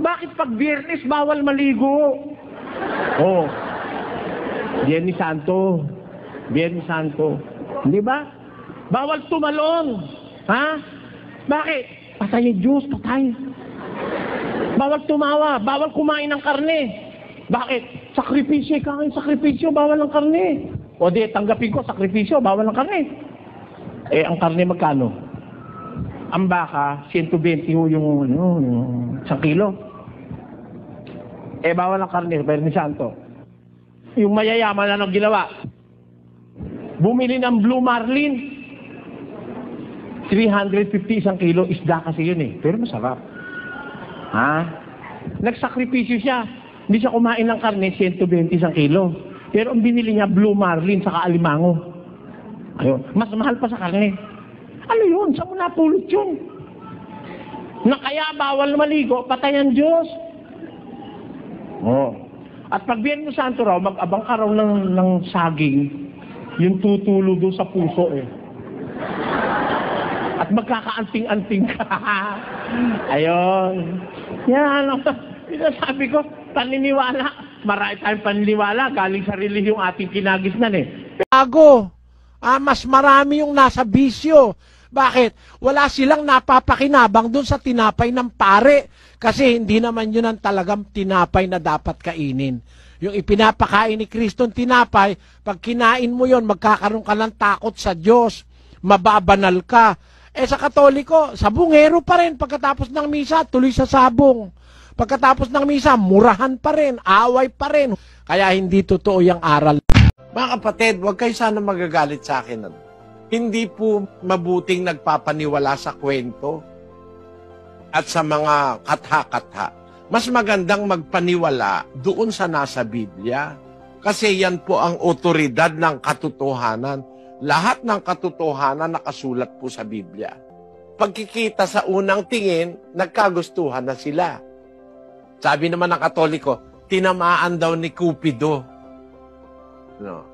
Bakit pag Biyernes bawal maligo? Oh, Biyernes Santo. Biyernes Santo. Di ba? Bawal tumalon. Ha? Bakit? Patay yung Diyos, patay. Bawal tumawa, bawal kumain ng karne. Bakit? Sakripisyo, kakain sakripisyo, bawal ng karne. O di, tanggapin ko, sakripisyo, bawal ng karne. Eh, ang karne magkano? Ang baka, 120 yung 1 kilo. Eh, bawal ng karne, Biyernes Santo. Yung mayayaman na nang ginawa. Bumili ng Blue Marlin. 350 isang kilo, isda kasi yun eh. Pero masarap. Ha? Nagsakripisyo siya. Hindi siya kumain ng karne, 120 isang kilo. Pero ang binili niya, Blue Marlin, saka alimango. Ayun. Mas mahal pa sa karne. Ano yun? Saan mo napulot yun? Na kaya bawal maligo, patay ang Diyos. Oh. At pag Biyernes Santo raw, mag-abang ka raw ng saging, yung tutulo doon sa puso eh. At magkakaanting-anting ka. Ayun. Yan. Sabi ko, paniniwala. Marami tayong paniniwala. Galing sa relihiyong ating kinagisnan eh. Mas marami yung nasa bisyo. Bakit? Wala silang napapakinabang dun sa tinapay ng pare. Kasi hindi naman yun ang talagang tinapay na dapat kainin. Yung ipinapakain ni Kristong tinapay, pag kinain mo yon, magkakaroon ka ng takot sa Diyos. Mababanal ka. Eh sa Katoliko, sabungero pa rin. Pagkatapos ng misa, tuloy sa sabong. Pagkatapos ng misa, murahan pa rin, away pa rin. Kaya hindi totoo yung aral. Mga kapatid, huwag kayo sana magagalit sa akin. Hindi po mabuting nagpapaniwala sa kwento at sa mga katha-katha. Mas magandang magpaniwala doon sa nasa Biblia. Kasi yan po ang otoridad ng katotohanan. Lahat ng katotohanan nakasulat po sa Biblia. Pagkikita sa unang tingin, nagkagustuhan na sila. Sabi naman ng Katoliko, tinamaan daw ni Cupido. No.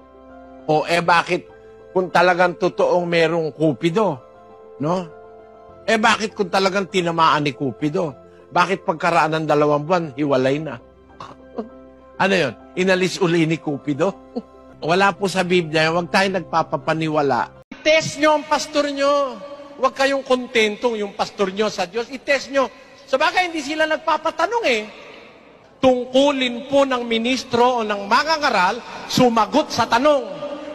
O bakit kung talagang totoong merong Cupido? No? Bakit kung talagang tinamaan ni Cupido? Bakit pagkaraan ng 2 buwan, hiwalay na? Ano yun? Inalis uli ni Cupido? Wala po sa Biblia, huwag tayo nagpapapaniwala. I-test nyo ang pastor nyo. Huwag kayong kontentong yung pastor nyo sa Diyos. I-test nyo. Sa bagay, hindi sila nagpapatanong eh. Tungkulin po ng ministro o ng mangangaral, sumagot sa tanong.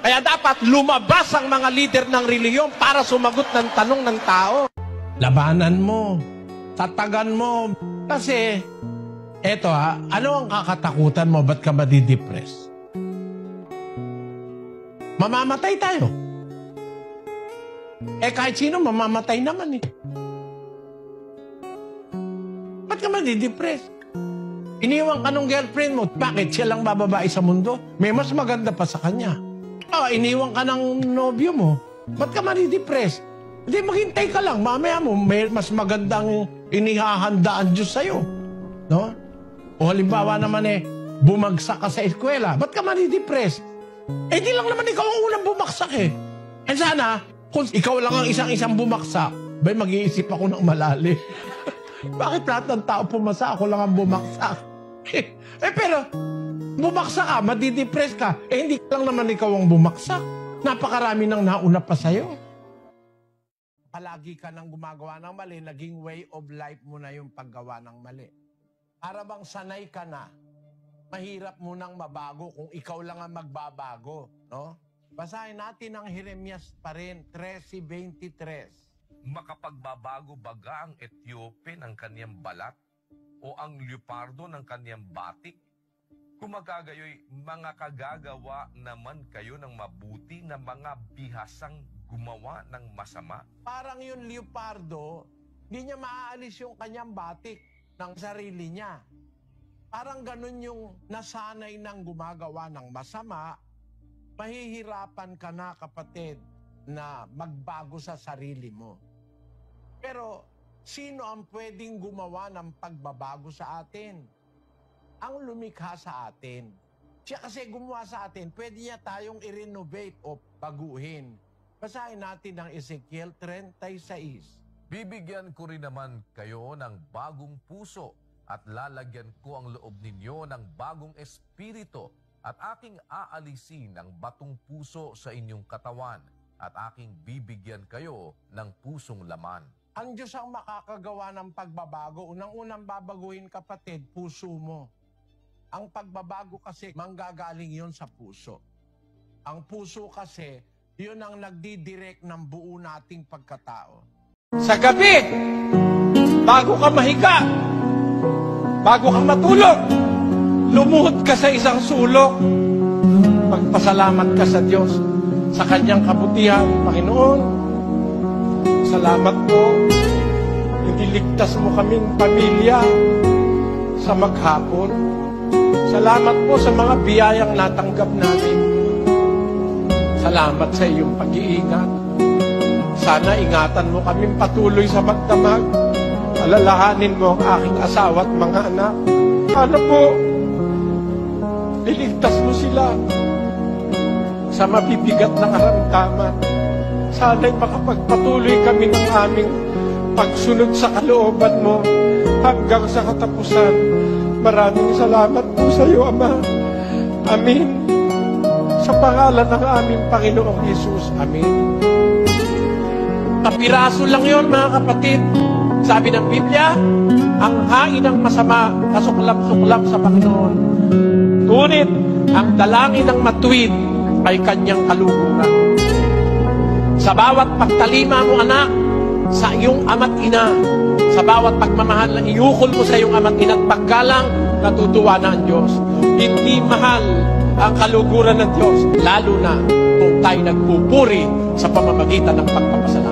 Kaya dapat lumabas ang mga lider ng relihiyon para sumagot ng tanong ng tao. Labanan mo. Tatagan mo. Kasi, eto ano ang kakatakutan mo? Ba't ka madidepress? Mamamatay tayo. Kahit sino, mamamatay naman eh. Ba't ka madidepress? Iniwan ka ng girlfriend mo. Bakit? Siya lang bababae sa mundo? May mas maganda pa sa kanya. Iniwan ka ng nobyo mo. Ba't ka madidepress? Hindi, maghintay ka lang. Mamaya mo, may mas magandang inihahandaan Diyos sa'yo. No? O halimbawa naman bumagsak ka sa eskwela. Ba't ka madidepress? Di lang naman ikaw ang unang bumaksak eh. Sana, kung ikaw lang ang isang bumaksak, mag-iisip ako ng malalim. Bakit lahat ng tao pumasa, ako lang ang bumaksak? Pero, bumaksak ka, madidepress ka, hindi lang naman ikaw ang bumaksak. Napakarami nang nauna pa sa'yo. Palagi ka nang gumagawa ng mali, naging way of life mo na yung paggawa ng mali. Para bang sanay ka na, mahirap mo nang mabago kung ikaw lang ang magbabago, no? Basahin natin ang Jeremias pa rin, 13:23. Makapagbabago baga ang Etiope ng kaniyang balat o ang leopardo ng kaniyang batik? Kumagagayoy, mga kagagawa naman kayo ng mabuti na mga bihasang gumawa ng masama. Parang yung leopardo, hindi niya maaalis yung kanyang batik ng sarili niya. Parang ganun yung nasanay ng gumagawa ng masama, mahihirapan ka na, kapatid, na magbago sa sarili mo. Pero, sino ang pwedeng gumawa ng pagbabago sa atin? Ang lumikha sa atin. Siya kasi gumawa sa atin, pwede niya tayong i-renovate o baguhin. Basahin natin ang Ezekiel 36. Bibigyan ko rin naman kayo ng bagong puso at lalagyan ko ang loob ninyo ng bagong espiritu at aking aalisin ang batong puso sa inyong katawan at aking bibigyan kayo ng pusong laman. Ang Diyos ang makakagawa ng pagbabago. Unang-unang babaguhin, kapatid, puso mo. Ang pagbabago kasi, manggagaling yon sa puso. Ang puso kasi, yun ang nagdidirect ng buo nating pagkatao. Sa gabi, bago ka mahiga, bago ka matulog, lumuhod ka sa isang sulok. Magpasalamat ka sa Diyos, sa Kanyang kabutihan. Panginoon, salamat po, iniligtas mo kaming pamilya sa maghapon. Salamat po sa mga biyayang natanggap namin. Salamat sa iyong pag-iingat. Sana ingatan mo kaming patuloy sa magdamag. Alalahanin mo ang aking asawa at mga anak. Sana po, iligtas mo sila sa mabibigat na karamdaman. Sana'y makapagpatuloy kami ng aming pagsunod sa kalooban mo hanggang sa katapusan. Maraming salamat po sa iyo, Ama. Amin. Sa pangalan ng aming Panginoong Jesus. Amin. Kapiraso lang yon, mga kapatid. Sabi ng Biblia, ang hain ng masama kasuklap-suklap sa Panginoon. Ngunit ang dalangin ng matuwid ay kanyang kaluguran. Sa bawat pagtalima mo, anak, sa iyong ama't ina, sa bawat pagmamahal na iukol mo sa iyong ama't ina at paggalang, natutuwa na ang Diyos. Hindi mahal ang kaluguran ng Diyos, lalo na kung tayo nagpupuri sa pamamagitan ng pagpapasalamat.